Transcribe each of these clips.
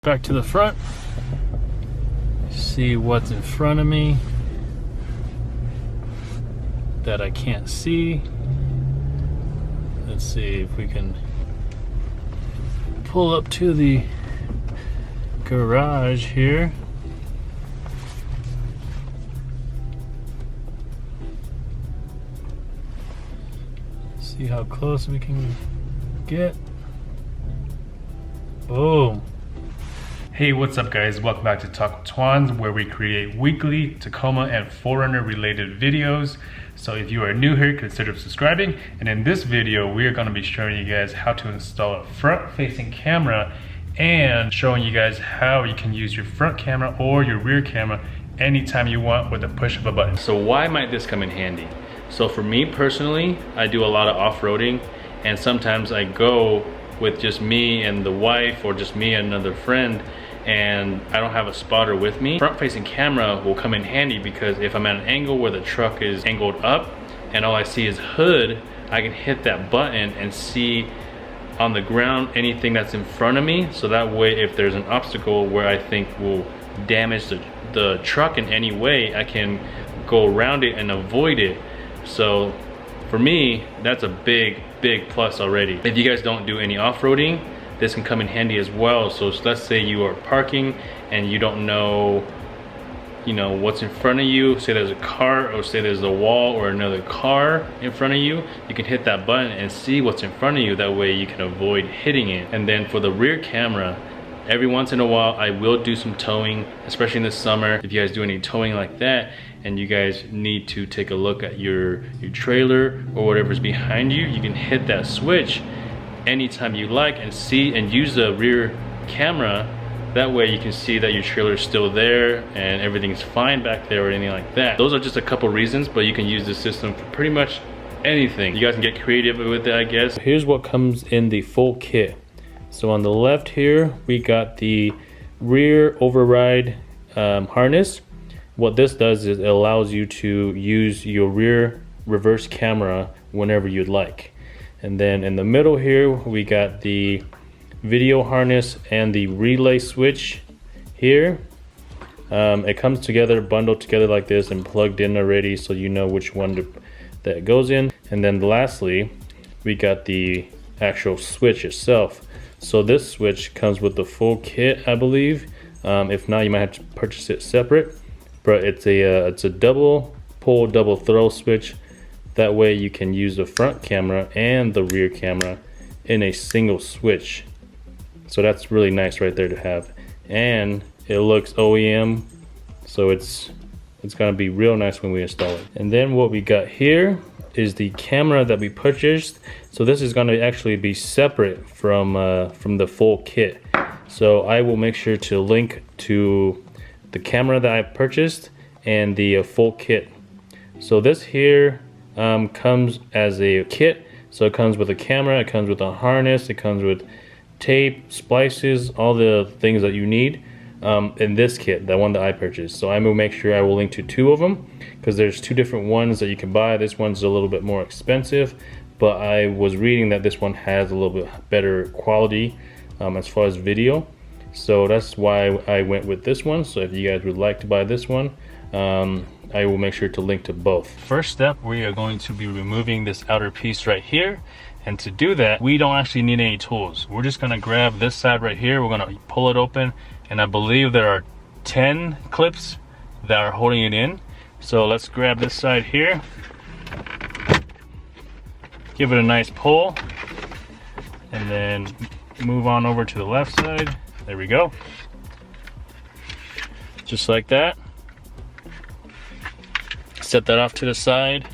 Back to the front, see what's in front of me that I can't see. Let's see if we can pull up to the garage here. See how close we can get. Boom. Hey, what's up guys? Welcome back to Talk with Twans, where we create weekly Tacoma and 4Runner related videos. So if you are new here, consider subscribing. And in this video, we are going to be showing you guys how to install a front facing camera and showing you guys how you can use your front camera or your rear camera anytime you want with the push of a button. So why might this come in handy? So for me personally, I do a lot of off-roading, and sometimes I go with just me and the wife, or just me and another friend, and I don't have a spotter with me. Front facing camera will come in handy because if I'm at an angle where the truck is angled up and all I see is hood, I can hit that button and see on the ground anything that's in front of me. So that way, if there's an obstacle where I think will damage the truck in any way, I can go around it and avoid it. So for me, that's a big plus already. If you guys don't do any off-roading, this can come in handy as well. So let's say you are parking and you don't know, what's in front of you. Say there's a car, or say there's a wall or another car in front of you. You can hit that button and see what's in front of you. That way you can avoid hitting it. And then for the rear camera, every once in a while I will do some towing, especially in the summer. If you guys do any towing like that and you guys need to take a look at your trailer or whatever's behind you, you can hit that switch anytime you like and see and use the rear camera. That way you can see that your trailer is still there and everything's fine back there or anything like that. Those are just a couple reasons, but you can use this system for pretty much anything. You guys can get creative with it, I guess. Here's what comes in the full kit. So on the left here, we got the rear override harness. What this does is it allows you to use your rear reverse camera whenever you'd like. And then in the middle here, we got the video harness and the relay switch here. It comes together, bundled together like this and plugged in already, so you know which one that it goes in. And then lastly, we got the actual switch itself. So this switch comes with the full kit, I believe. If not, you might have to purchase it separate. But it's a double pull, double throw switch. That way you can use the front camera and the rear camera in a single switch. So that's really nice right there to have. And it looks OEM, so it's gonna be real nice when we install it. And then what we got here is the camera that we purchased. So this is gonna actually be separate from the full kit. So I will make sure to link to the camera that I purchased and the full kit. So this here comes as a kit. So it comes with a camera, it comes with a harness, it comes with tape, splices, all the things that you need in this kit, the one that I purchased. So I will make sure I will link to two of them, because there's two different ones that you can buy. This one's a little bit more expensive, but I was reading that this one has a little bit better quality as far as video. So that's why I went with this one. So if you guys would like to buy this one, I will make sure to link to both. First step, we are going to be removing this outer piece right here. And to do that, we don't actually need any tools. We're just gonna grab this side right here. We're gonna pull it open. And I believe there are 10 clips that are holding it in. So let's grab this side here. Give it a nice pull. And then move on over to the left side. There we go. Just like that. Set that off to the side.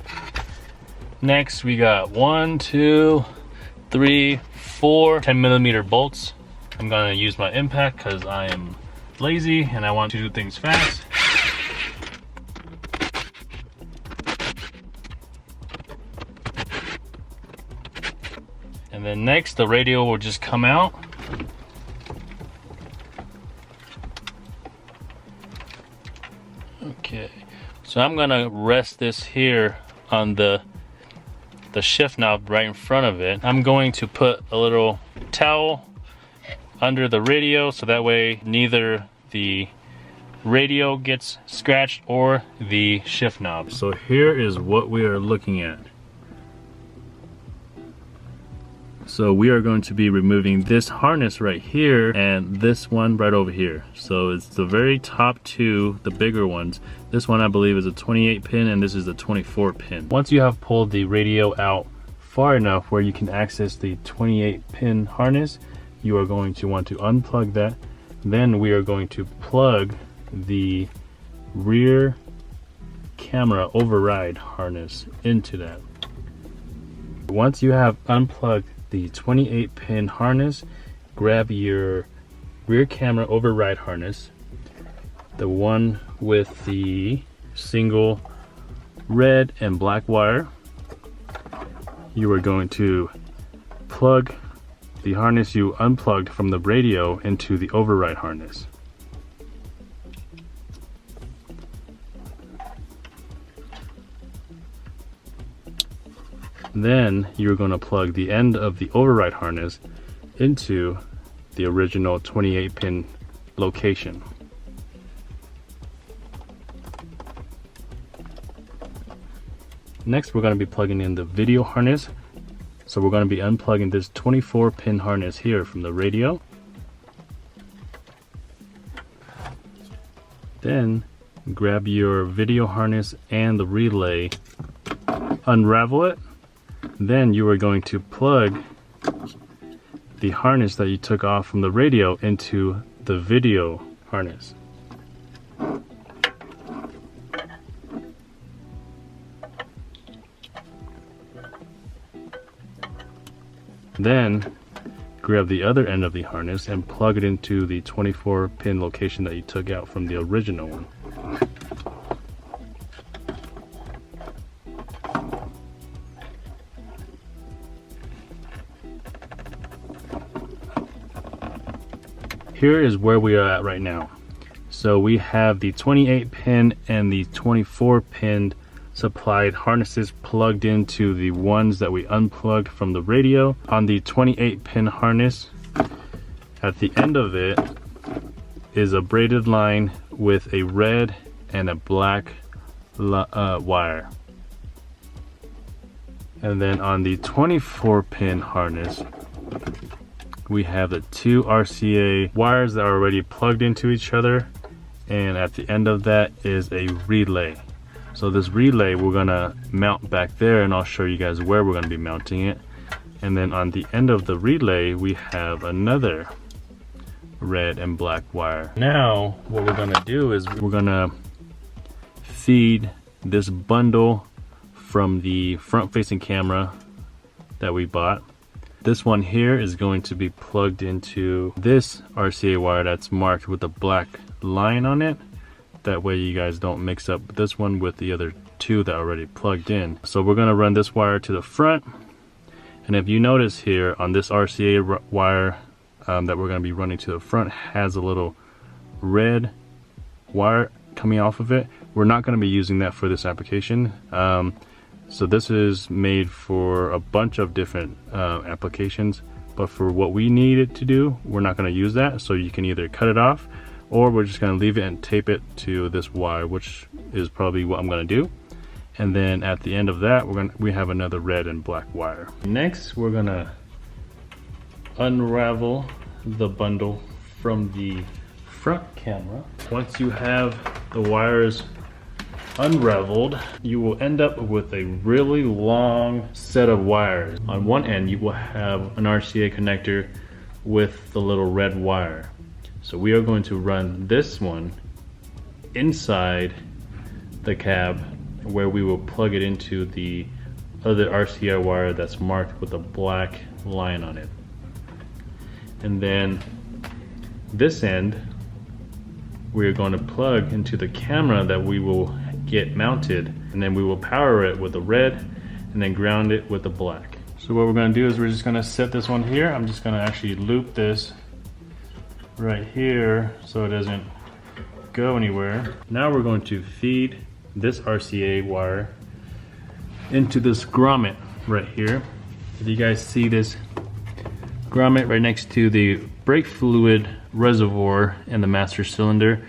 Next, we got 1, 2, 3, 4 10mm bolts. I'm gonna use my impact because I am lazy and I want to do things fast. And then next, the radio will just come out. Okay, so I'm gonna rest this here on the shift knob right in front of it. I'm going to put a little towel under the radio, so that way neither the radio gets scratched or the shift knob. So here is what we are looking at. So we are going to be removing this harness right here and this one right over here. So it's the very top two, the bigger ones. This one I believe is a 28 pin and this is a 24 pin. Once you have pulled the radio out far enough where you can access the 28 pin harness, you are going to want to unplug that. Then we are going to plug the rear camera override harness into that. Once you have unplugged the 28 pin harness, grab your rear camera override harness, the one with the single red and black wire. You are going to plug the harness you unplugged from the radio into the override harness. Then you're going to plug the end of the override harness into the original 28 pin location. Next, we're going to be plugging in the video harness. So we're going to be unplugging this 24 pin harness here from the radio. Then grab your video harness and the relay, unravel it. Then you are going to plug the harness that you took off from the radio into the video harness. Then grab the other end of the harness and plug it into the 24 pin location that you took out from the original one. Here is where we are at right now. So we have the 28 pin and the 24 pin supplied harnesses plugged into the ones that we unplugged from the radio. On the 28 pin harness, at the end of it is a braided line with a red and a black wire. And then on the 24 pin harness, we have the two RCA wires that are already plugged into each other, and at the end of that is a relay. So this relay we're gonna mount back there, and I'll show you guys where we're gonna be mounting it. And then on the end of the relay we have another red and black wire. Now what we're gonna do is we're gonna feed this bundle from the front facing camera that we bought. This one here is going to be plugged into this RCA wire that's marked with a black line on it. That way you guys don't mix up this one with the other two that are already plugged in. So we're going to run this wire to the front. And if you notice here on this RCA wire that we're going to be running to the front has a little red wire coming off of it. We're not going to be using that for this application. So this is made for a bunch of different applications, but for what we need it to do, we're not going to use that. So you can either cut it off, or we're just going to leave it and tape it to this wire, which is probably what I'm going to do. And then at the end of that, we have another red and black wire. Next, we're going to unravel the bundle from the front camera. Once you have the wires unraveled, you will end up with a really long set of wires. On one end you will have an RCA connector with the little red wire. So we are going to run this one inside the cab where we will plug it into the other RCA wire that's marked with a black line on it. And then this end we are going to plug into the camera that we will get mounted, and then we will power it with the red and then ground it with the black. So what we're going to do is we're just going to set this one here. I'm just going to actually loop this right here so it doesn't go anywhere. Now we're going to feed this RCA wire into this grommet right here. If you guys see this grommet right next to the brake fluid reservoir in the master cylinder,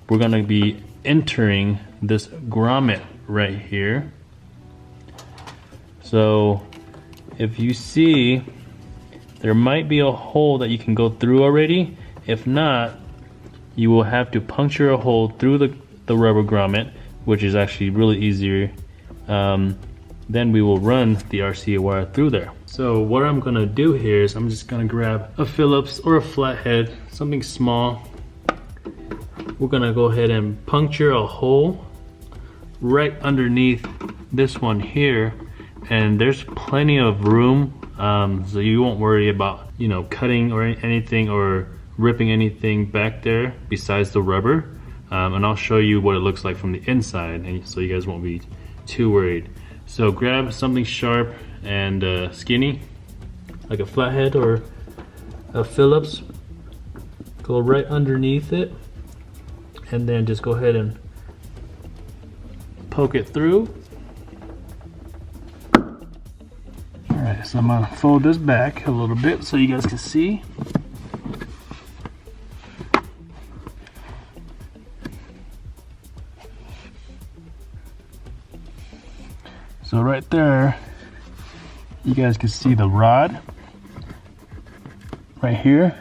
we're going to be entering this grommet right here. So if you see, there might be a hole that you can go through already. If not, you will have to puncture a hole through the rubber grommet, which is actually really easier. Then we will run the RCA wire through there. So what I'm gonna do here is I'm just gonna grab a Phillips or a flathead, something small. We're gonna go ahead and puncture a hole right underneath this one here, and there's plenty of room, so you won't worry about, you know, cutting or anything or ripping anything back there besides the rubber. And I'll show you what it looks like from the inside, and so you guys won't be too worried. So grab something sharp and skinny, like a flathead or a Phillips. Go right underneath it, and then just go ahead and poke it through. Alright, so I'm gonna fold this back a little bit so you guys can see. So right there, you guys can see the rod right here.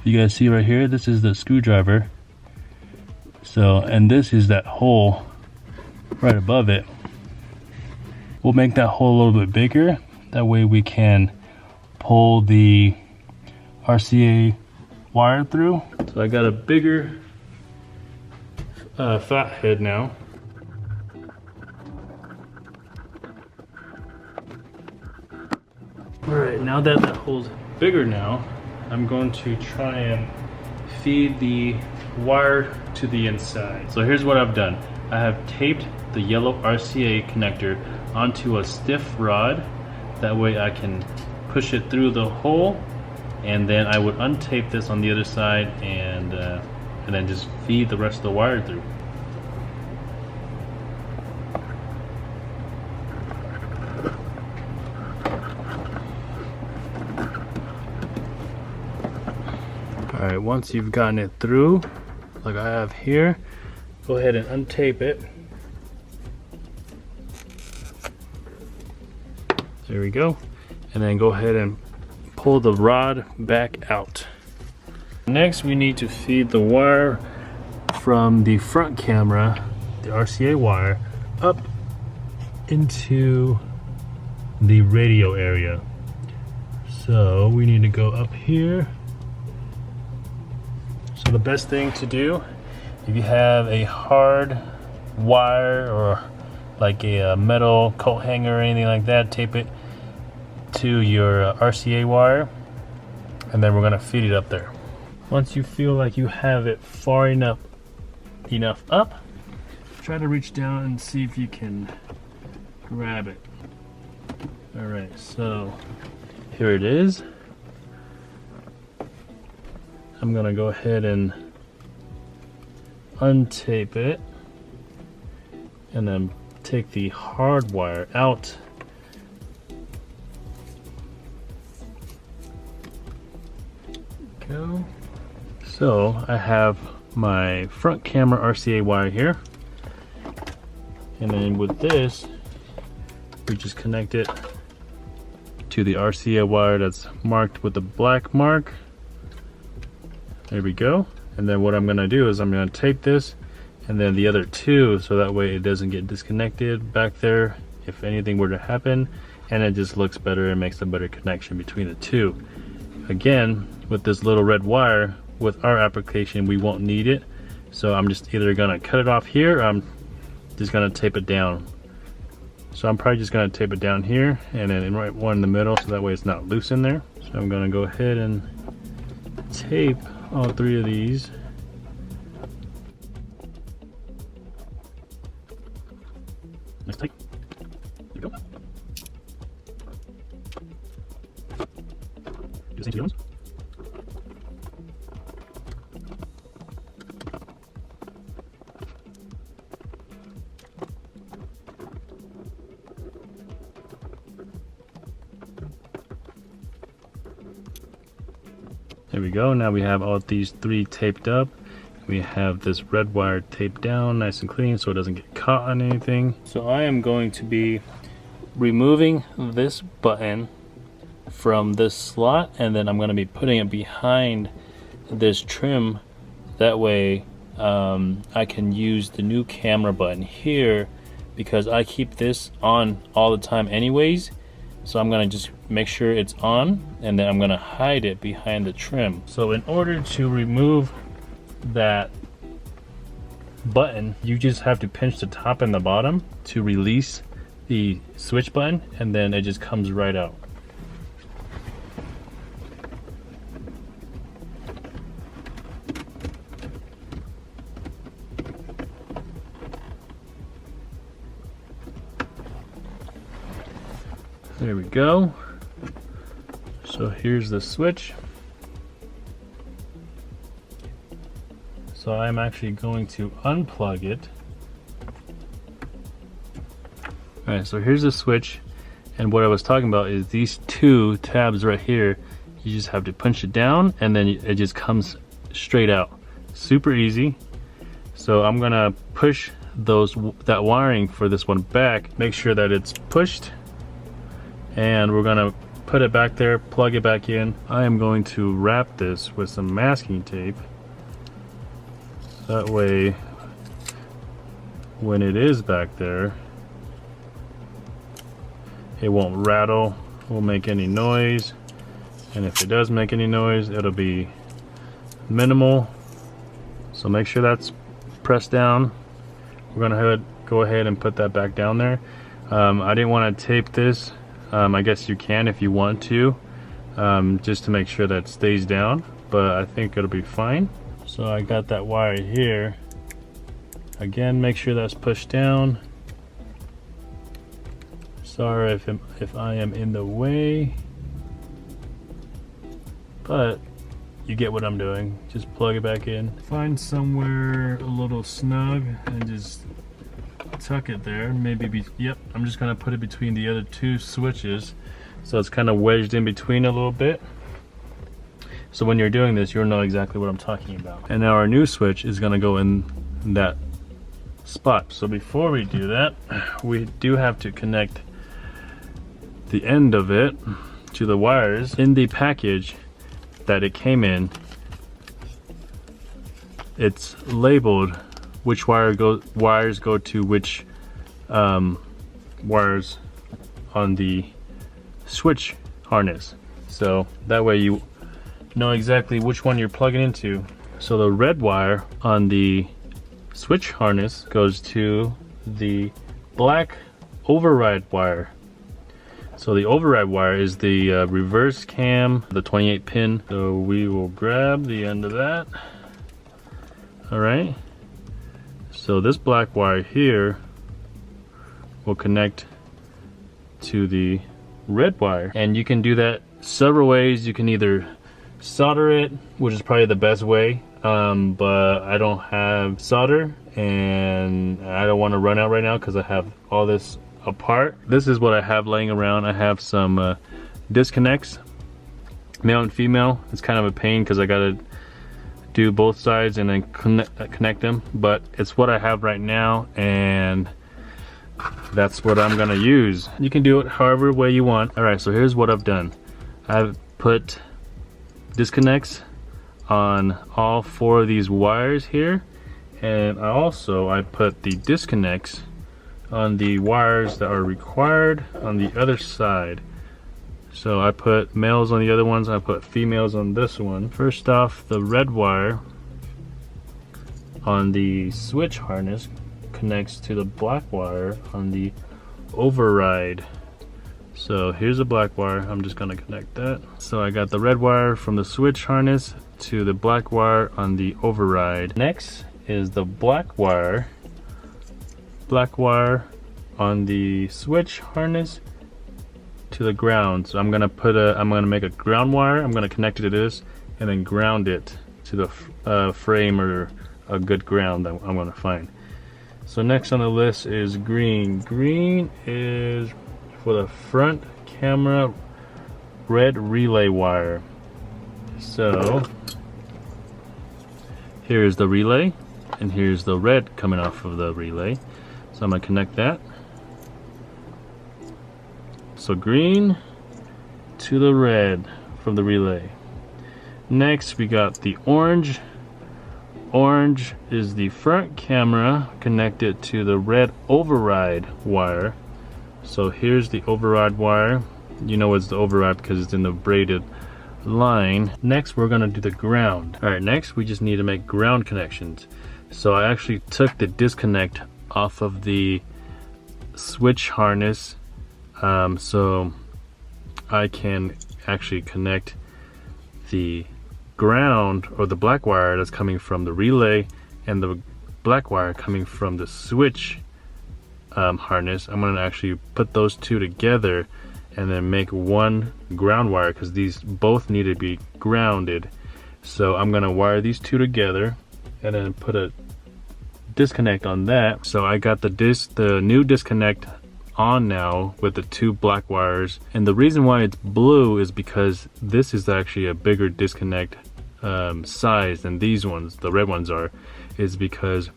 You guys see right here, this is the screwdriver. So, and this is that hole right above it. We'll make that hole a little bit bigger. That way we can pull the RCA wire through. So I got a bigger flathead now. Alright, now that that hole's bigger now, I'm going to try and feed the wire to the inside. So here's what I've done. I have taped the yellow RCA connector onto a stiff rod. That way I can push it through the hole, and then I would untape this on the other side and then just feed the rest of the wire through. Alright, once you've gotten it through, like I have here, go ahead and untape it. There we go. And then go ahead and pull the rod back out. Next, we need to feed the wire from the front camera, the RCA wire, up into the radio area. So we need to go up here. So the best thing to do, if you have a hard wire or like a metal coat hanger or anything like that, tape it to your RCA wire, and then we're going to feed it up there. Once you feel like you have it far enough up, try to reach down and see if you can grab it. Alright, so here it is. I'm gonna go ahead and untape it and then take the hard wire out. Go. So I have my front camera RCA wire here, and then with this we just connect it to the RCA wire that's marked with the black mark. There we go. And then what I'm gonna do is I'm gonna tape this and then the other two, so that way it doesn't get disconnected back there if anything were to happen, and it just looks better and makes a better connection between the two. Again, with this little red wire, with our application we won't need it, so I'm just either gonna cut it off here or I'm just gonna tape it down. So I'm probably just gonna tape it down here and then right one in the middle, so that way it's not loose in there. So I'm gonna go ahead and tape all three of these. Nice tight. There we go. Do the same to the other ones. There we go. Now we have all these 3 taped up. We have this red wire taped down nice and clean so it doesn't get caught on anything. So I am going to be removing this button from this slot, and then I'm going to be putting it behind this trim. That way I can use the new camera button here, because I keep this on all the time anyways. So I'm gonna just make sure it's on, and then I'm gonna hide it behind the trim. So in order to remove that button, you just have to pinch the top and the bottom to release the switch button, and then it just comes right out. There we go. So here's the switch. So I'm actually going to unplug it. Alright, so here's the switch, and what I was talking about is these 2 tabs right here. You just have to punch it down, and then it just comes straight out. Super easy. So I'm gonna push that wiring for this one back, make sure that it's pushed, and we're gonna put it back there, plug it back in. I am going to wrap this with some masking tape. That way, when it is back there, it won't rattle, won't make any noise. And if it does make any noise, it'll be minimal. So make sure that's pressed down. We're gonna go ahead and put that back down there. I didn't want to tape this. I guess you can if you want to, just to make sure that it stays down, but I think it'll be fine. So I got that wire here. Again, make sure that's pushed down. Sorry if I am in the way, but you get what I'm doing. Just plug it back in. Find somewhere a little snug and just tuck it there. Maybe yep, I'm just gonna put it between the other 2 switches, so it's kind of wedged in between a little bit. So when you're doing this, you'll know exactly what I'm talking about. And now our new switch is gonna go in that spot. So before we do that, we do have to connect the end of it to the wires. In the package that it came in, it's labeled which wires go to which wires on the switch harness. So that way you know exactly which one you're plugging into. So the red wire on the switch harness goes to the black override wire. So the override wire is the reverse cam, the 28 pin. So we will grab the end of that. All right. So this black wire here will connect to the red wire, and you can do that several ways. You can either solder it, which is probably the best way, but I don't have solder and I don't want to run out right now because I have all this apart. This is what I have laying around. I have some disconnects, male and female. It's kind of a pain because I gotta do both sides and then connect them, but it's what I have right now, and that's what I'm gonna use. You can do it however way you want. All right, so here's what I've done. I've put disconnects on all 4 of these wires here, and I put the disconnects on the wires that are required on the other side. So I put males on the other ones, I put females on this one. First off, the red wire on the switch harness connects to the black wire on the override. So here's the black wire, I'm just gonna connect that. So I got the red wire from the switch harness to the black wire on the override. Next is the black wire on the switch harness to the ground. So I'm gonna make a ground wire. I'm gonna connect it to this and then ground it to the frame or a good ground that I'm gonna find. So next on the list is green. Green is for the front camera red relay wire. So Here's the relay, and here's the red coming off of the relay. So I'm going to connect that. So green to the red from the relay. Next we got the orange. Orange is the front camera connected to the red override wire. So here's the override wire. You know it's the override because it's in the braided line. Next we're gonna do the ground. Alright, next we just need to make ground connections. So I actually took the disconnect off of the switch harness so I can actually connect the ground or the black wire that's coming from the relay and the black wire coming from the switch harness. I'm going to actually put those two together and then make one ground wire because these both need to be grounded. So I'm going to wire these two together and then put a disconnect on that. So I got the new disconnect on now with the two black wires, and the reason why it's blue is because this is actually a bigger disconnect size than these ones, the red ones are, is because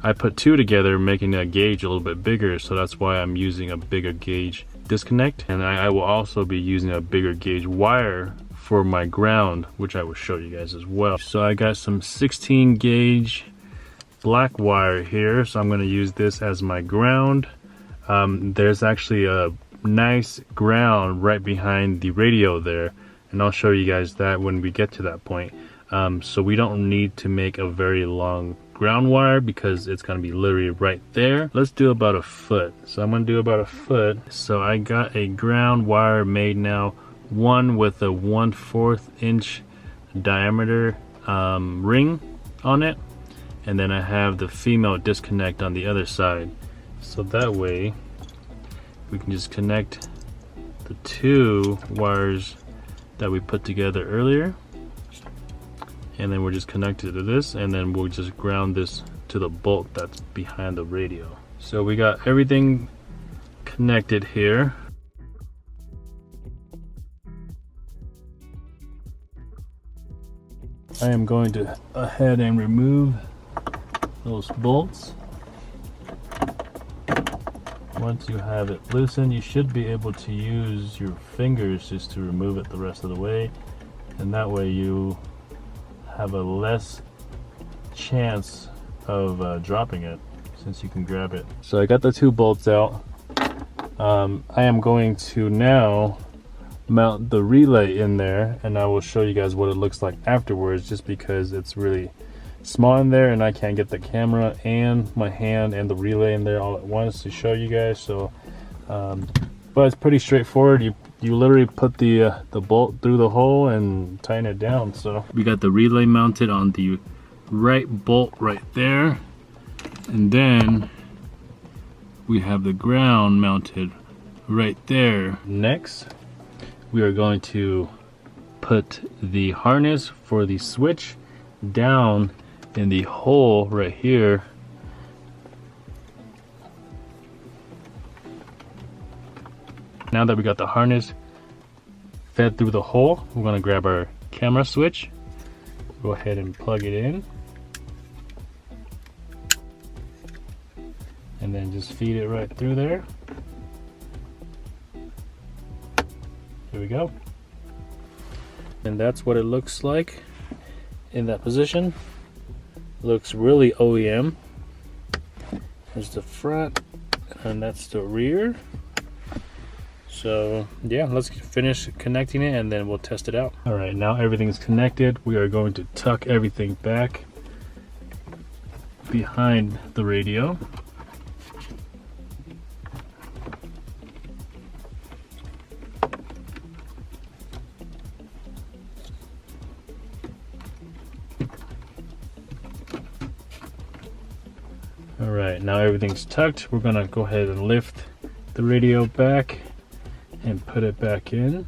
I put two together making a gauge a little bit bigger, so that's why I'm using a bigger gauge disconnect. And I will also be using a bigger gauge wire for my ground, which I will show you guys as well. So I got some 16 gauge black wire here, so I'm going to use this as my ground. There's actually a nice ground right behind the radio there, and I'll show you guys that when we get to that point. So we don't need to make a very long ground wire because it's going to be literally right there. Let's do about a foot. So I'm going to do about a foot. So I got a ground wire made now, one with a 1/4 inch diameter ring on it, and then I have the female disconnect on the other side. So that way we can just connect the two wires that we put together earlier, and then we're just connected to this, and then we'll just ground this to the bolt that's behind the radio. So we got everything connected here. I am going to ahead and remove those bolts. Once you have it loosened, you should be able to use your fingers just to remove it the rest of the way, and that way you have a less chance of dropping it since you can grab it. So I got the two bolts out. I am going to now mount the relay in there, and I will show you guys what it looks like afterwards, just because it's really small in there and I can't get the camera and my hand and the relay in there all at once to show you guys. So but it's pretty straightforward. You literally put the bolt through the hole and tighten it down. So we got the relay mounted on the right bolt right there, and then we have the ground mounted right there. Next we are going to put the harness for the switch down in the hole right here. Now that we got the harness fed through the hole, we're going to grab our camera switch, go ahead and plug it in, and then just feed it right through there. Here we go. And that's what it looks like in that position. Looks really OEM. There's the front, and that's the rear. So yeah, let's finish connecting it and then we'll test it out. All right, now everything's connected. We are going to tuck everything back behind the radio. All right, now everything's tucked. We're gonna go ahead and lift the radio back and put it back in.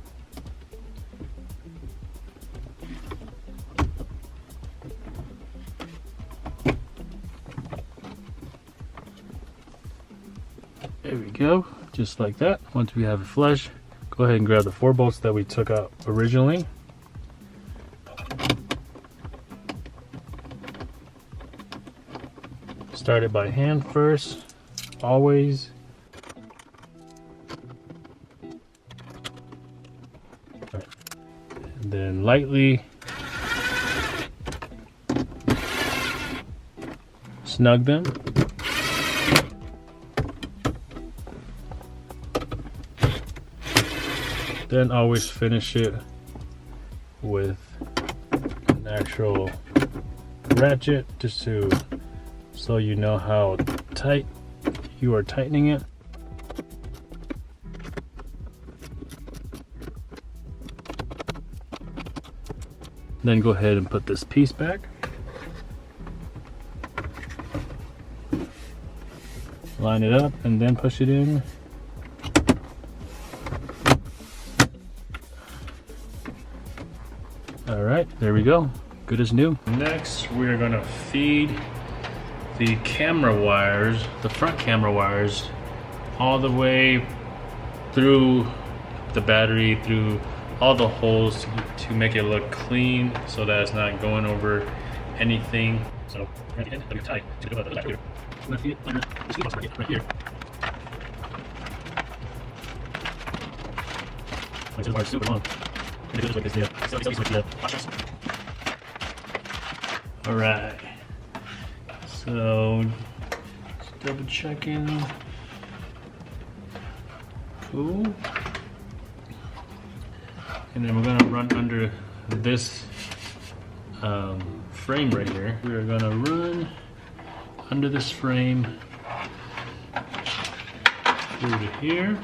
There we go, just like that. Once we have it flush, go ahead and grab the 4 bolts that we took out originally. Start it by hand first, always. And then lightly snug them. Then always finish it with an actual ratchet, just so you know how tight you are tightening it. Then go ahead and put this piece back. Line it up and then push it in. Alright, there we go. Good as new. Next, we're gonna feed the camera wires, the front camera wires, all the way through the battery, through all the holes to make it look clean so that it's not going over anything. So, at the end, it'll be tight to go out the back here. I'm gonna feed it under the speed box right here. Like, the wire is super long. And it goes like this, yeah. So, it's like washers. Alright. So, just double checking. Cool. And then we're gonna run under this frame right here. We're gonna run under this frame through to here.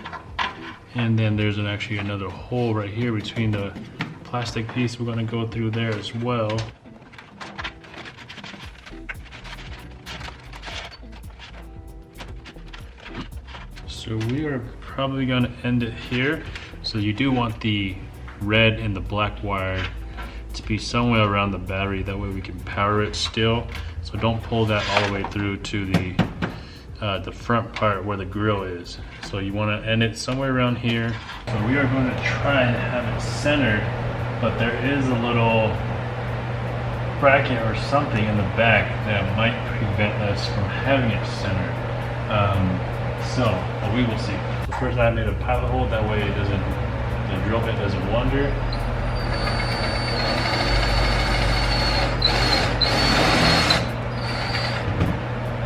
And then there's actually another hole right here between the plastic piece. We're gonna go through there as well. So we are probably gonna end it here. So you do want the red and the black wire to be somewhere around the battery, that way we can power it still. So don't pull that all the way through to the front part where the grill is. So you want to end it somewhere around here. So we are going to try and have it centered, but there is a little bracket or something in the back that might prevent us from having it centered. But we will see. So first I made a pilot hole, that way it doesn't, the drill bit doesn't wander.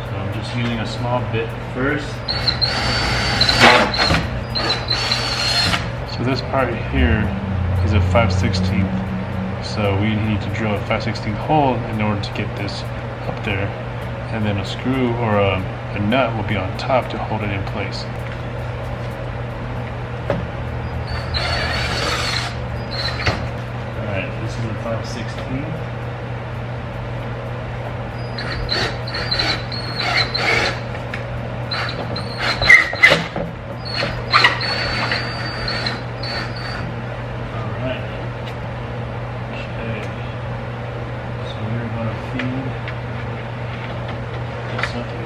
So I'm just using a small bit first. So this part here is a 5/16. So we need to drill a 5/16 hole in order to get this up there. And then a screw or a nut will be on top to hold it in place. Alright, this is a 5/16. Alright. Okay. So we're going to feed this up here.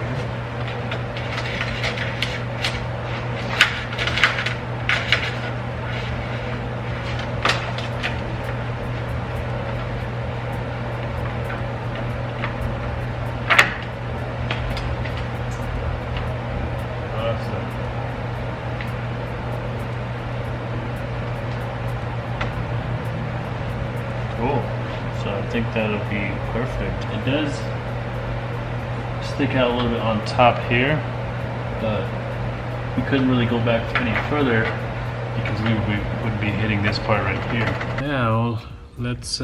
Cool. So I think that'll be perfect. It does stick out a little bit on top here, but we couldn't really go back any further because we would be hitting this part right here. Now let's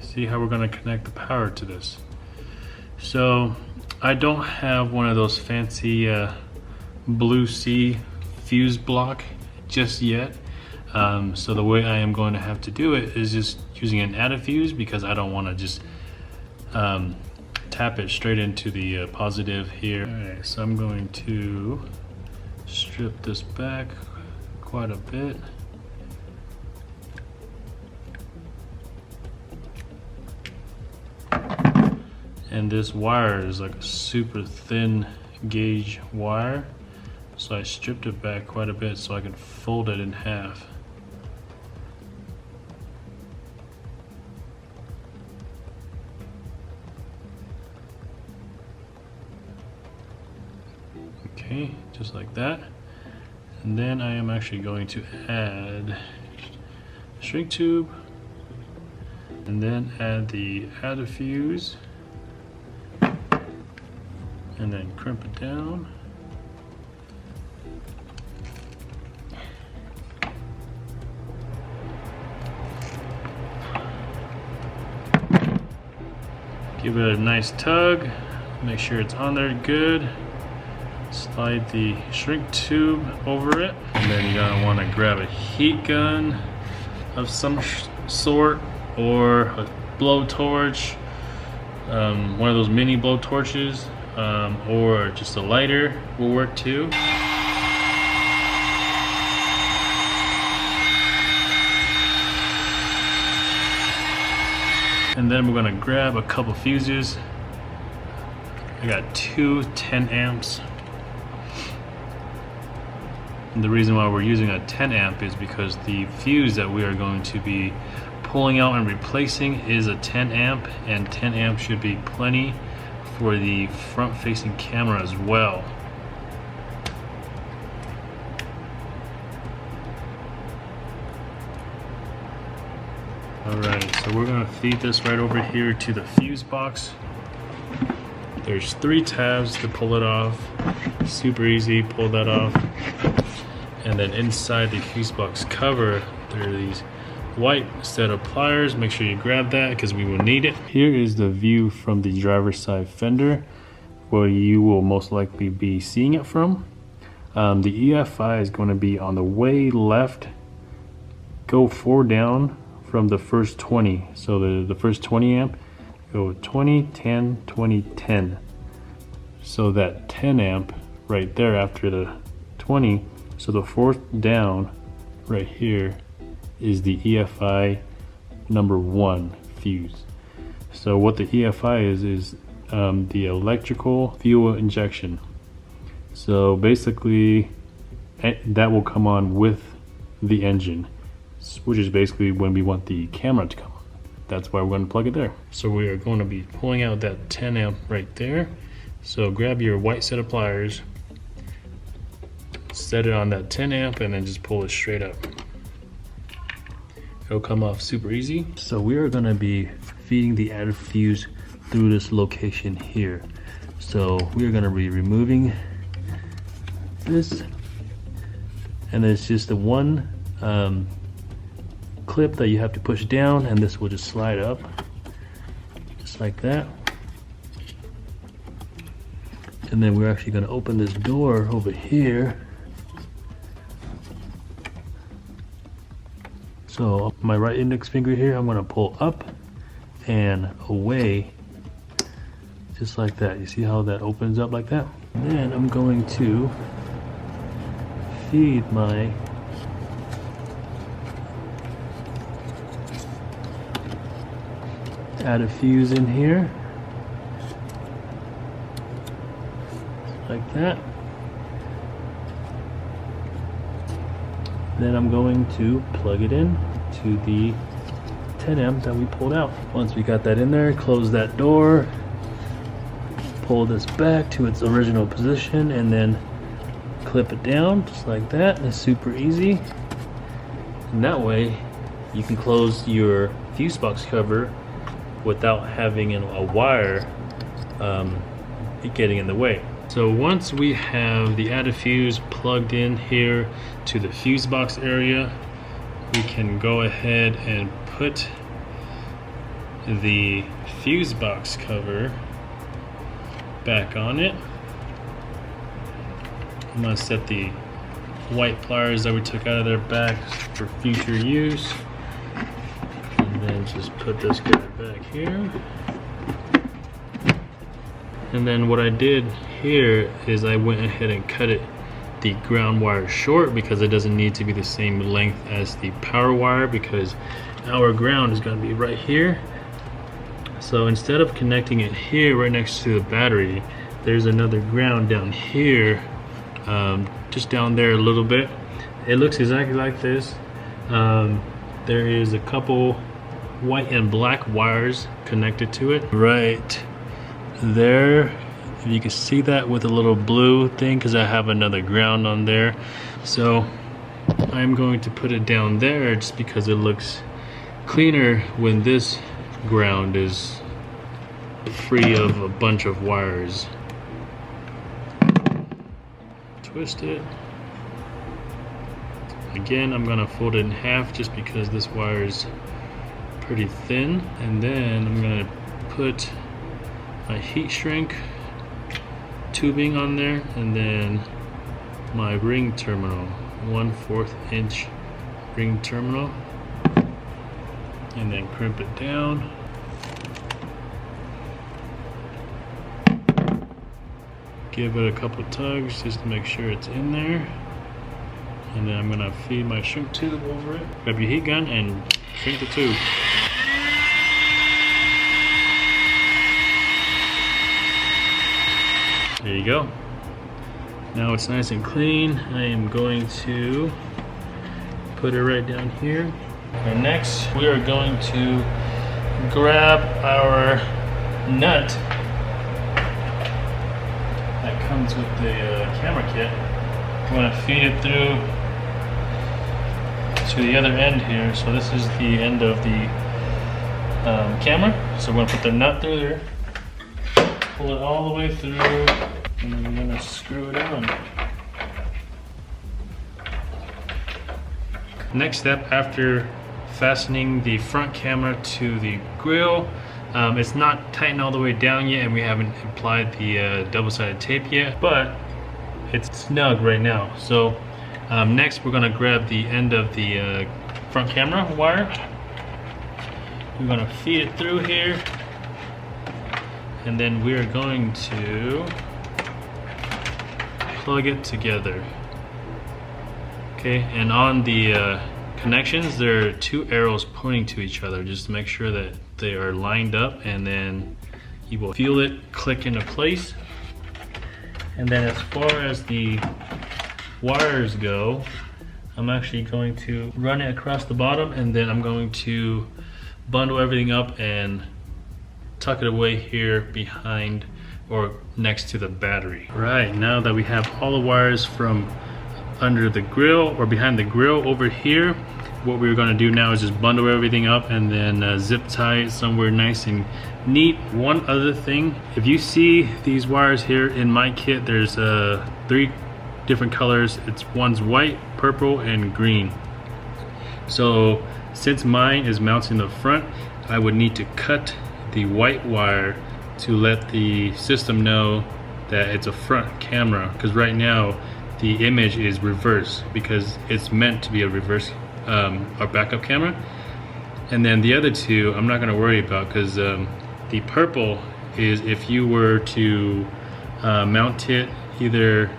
see how we're going to connect the power to this. So I don't have one of those fancy Blue Sea fuse block just yet. So the way I am going to have to do it is just using an added fuse, because I don't want to just tap it straight into the positive here. Alright, so I'm going to strip this back quite a bit. And this wire is like a super thin gauge wire. So I stripped it back quite a bit so I can fold it in half. Okay, just like that. And then I am actually going to add a shrink tube, and then add the adder fuse, and then crimp it down. Give it a nice tug, make sure it's on there good. Slide the shrink tube over it, and then you're gonna want to grab a heat gun of some sort, or a blowtorch, one of those mini blow torches, or just a lighter will work too. And then we're gonna grab a couple fuses. I got two 10 amps. And the reason why we're using a 10 amp is because the fuse that we are going to be pulling out and replacing is a 10 amp, and 10 amp should be plenty for the front facing camera as well. Alright, so we're going to feed this right over here to the fuse box. There's 3 tabs to pull it off. Super easy, pull that off. And then inside the fuse box cover, there are these white set of pliers. Make sure you grab that because we will need it. Here is the view from the driver's side fender, where you will most likely be seeing it from. The EFI is going to be on the way left. Go 4 down from the first 20. So the first 20 amp, go 20, 10, 20, 10. So that 10 amp right there after the 20. So the 4th down right here is the EFI number 1 fuse. So what the EFI is the electrical fuel injection. So basically that will come on with the engine, which is basically when we want the camera to come on. That's why we're going to plug it there. So we are going to be pulling out that 10 amp right there. So grab your white set of pliers, set it on that 10 amp, and then just pull it straight up. It'll come off super easy. So we are going to be feeding the adder fuse through this location here. So we are going to be removing this, and it's just the one clip that you have to push down, and this will just slide up just like that. And then we're actually going to open this door over here. So my right index finger here, I'm going to pull up and away just like that. You see how that opens up like that? And then I'm going to feed my add a fuse in here like that. Then I'm going to plug it in to the 10 amp that we pulled out. Once we got that in there, close that door, pull this back to its original position, and then clip it down just like that. It's super easy. And that way you can close your fuse box cover without having a wire getting in the way. So once we have the added fuse plugged in here to the fuse box area, we can go ahead and put the fuse box cover back on it. I'm going to set the white pliers that we took out of there back for future use, and then just put this guy back here. And then what I did here is I went ahead and cut the ground wire short, because it doesn't need to be the same length as the power wire, because our ground is going to be right here. So instead of connecting it here right next to the battery, there's another ground down here, just down there a little bit. It looks exactly like this. There is a couple white and black wires connected to it. Right there If you can see that with a little blue thing, because I have another ground on there. So I'm going to put it down there just because it looks cleaner when this ground is free of a bunch of wires. Twist it. Again, I'm gonna fold it in half just because this wire is pretty thin. And then I'm gonna put my heat shrink tubing on there, and then my ring terminal, 1/4 inch ring terminal, and then crimp it down. Give it a couple tugs just to make sure it's in there. And then I'm gonna feed my shrink tube over it. Grab your heat gun and shrink the tube. There you go. Now it's nice and clean. I am going to put it right down here. And next we are going to grab our nut that comes with the camera kit. I'm going to feed it through to the other end here. So this is the end of the camera. So we're going to put the nut through there, pull it all the way through, and then I'm going to screw it on. Next step, after fastening the front camera to the grill, it's not tightened all the way down yet, and we haven't applied the double-sided tape yet, but it's snug right now. So next we're going to grab the end of the front camera wire. We're going to feed it through here, and then we are going to plug it together. Okay, and on the connections there are two arrows pointing to each other just to make sure that they are lined up, and then you will feel it click into place. And then as far as the wires go, I'm actually going to run it across the bottom, and then I'm going to bundle everything up and tuck it away here behind or next to the battery. Right, now that we have all the wires from under the grill or behind the grill over here, what we're going to do now is just bundle everything up and then zip tie it somewhere nice and neat. One other thing, if you see these wires here in my kit, there's 3 different colors. One's white, purple, and green. So since mine is mounted in the front, I would need to cut the white wire to let the system know that it's a front camera, because right now the image is reverse because it's meant to be a reverse or backup camera. And then the other two I'm not going to worry about, because the purple is if you were to mount it either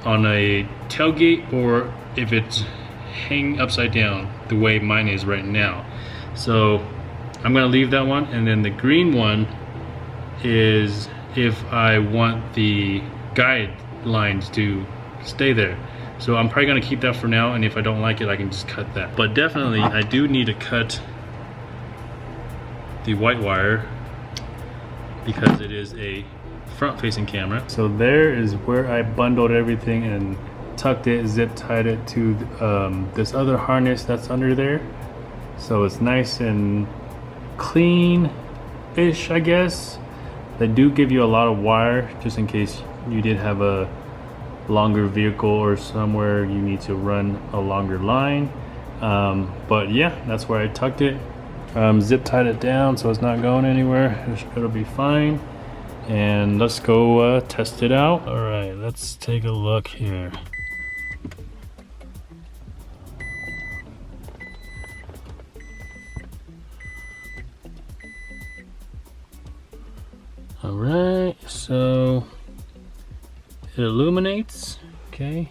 on a tailgate or if it's hanging upside down the way mine is right now. So I'm going to leave that one, and then the green one is if I want the guidelines to stay there. So I'm probably going to keep that for now, and if I don't like it I can just cut that. But definitely I do need to cut the white wire because it is a front facing camera. So there is where I bundled everything and tucked it, zip tied it to this other harness that's under there. So it's nice and clean-ish, I guess. They do give you a lot of wire just in case you did have a longer vehicle or somewhere you need to run a longer line. But yeah, that's where I tucked it. Zip tied it down so it's not going anywhere. It'll be fine. And let's go test it out. All right, let's take a look here. All right, so it illuminates, okay.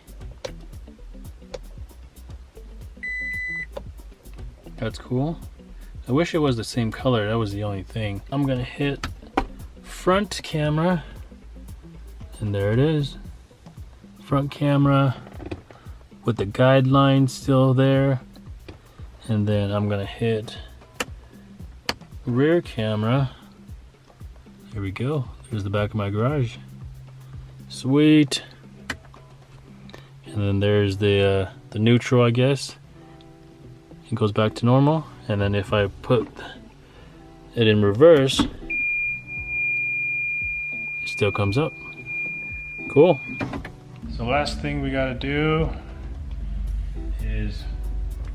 That's cool. I wish it was the same color, that was the only thing. I'm gonna hit front camera, and there it is. Front camera with the guidelines still there. And then I'm gonna hit rear camera. Here we go, there's the back of my garage. Sweet. And then there's the neutral, I guess. It goes back to normal. And then if I put it in reverse, it still comes up. Cool. So last thing we gotta do is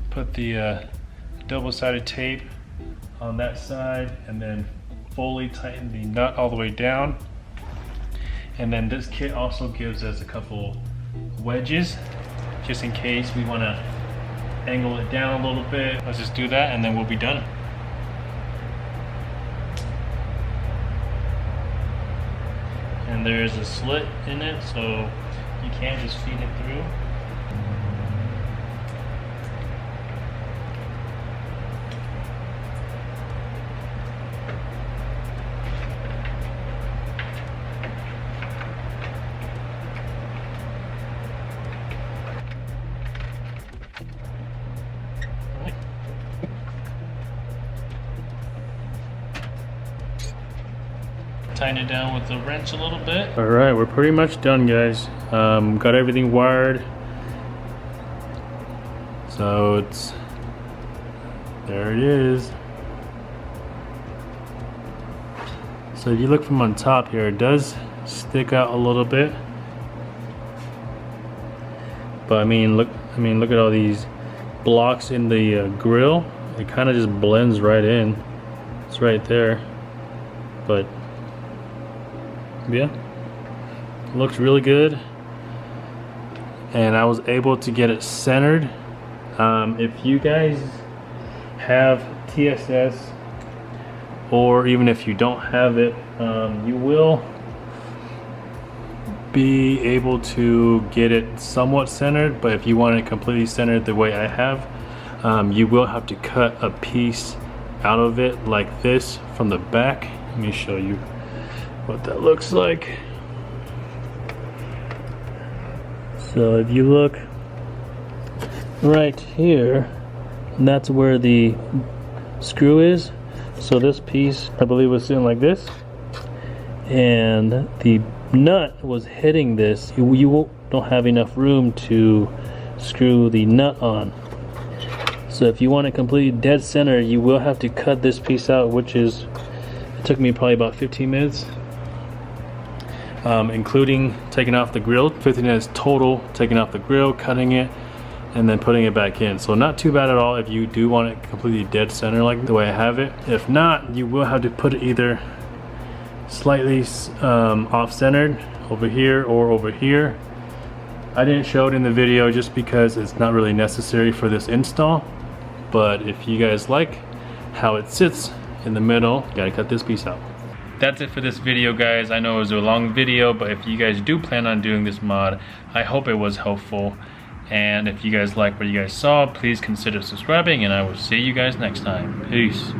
put the double-sided tape on that side and then fully tighten the nut all the way down. And then this kit also gives us a couple wedges just in case we want to angle it down a little bit. Let's just do that and then we'll be done. And there's a slit in it, so you can't just feed it through. Tighten it down with the wrench a little bit. All right, we're pretty much done, guys. Got everything wired. So there it is. So if you look from on top here, it does stick out a little bit. But I mean, look at all these blocks in the grill. It kind of just blends right in. It's right there. But yeah, looks really good, and I was able to get it centered. If you guys have TSS, or even if you don't have it, you will be able to get it somewhat centered. But if you want it completely centered the way I have, you will have to cut a piece out of it like this from the back. Let me show you what that looks like. So if you look right here, that's where the screw is. So this piece, I believe, was sitting like this, and the nut was hitting this. You don't have enough room to screw the nut on. So if you want it completely dead center, you will have to cut this piece out, which is, it took me probably about 15 minutes. Including taking off the grill. 15 minutes total, taking off the grill, cutting it, and then putting it back in. So not too bad at all if you do want it completely dead center like the way I have it. If not, you will have to put it either slightly off-centered over here or over here. I didn't show it in the video just because it's not really necessary for this install. But if you guys like how it sits in the middle, you gotta cut this piece out. That's it for this video, guys. I know it was a long video, but if you guys do plan on doing this mod, I hope it was helpful. And if you guys like what you guys saw, please consider subscribing, and I will see you guys next time. Peace.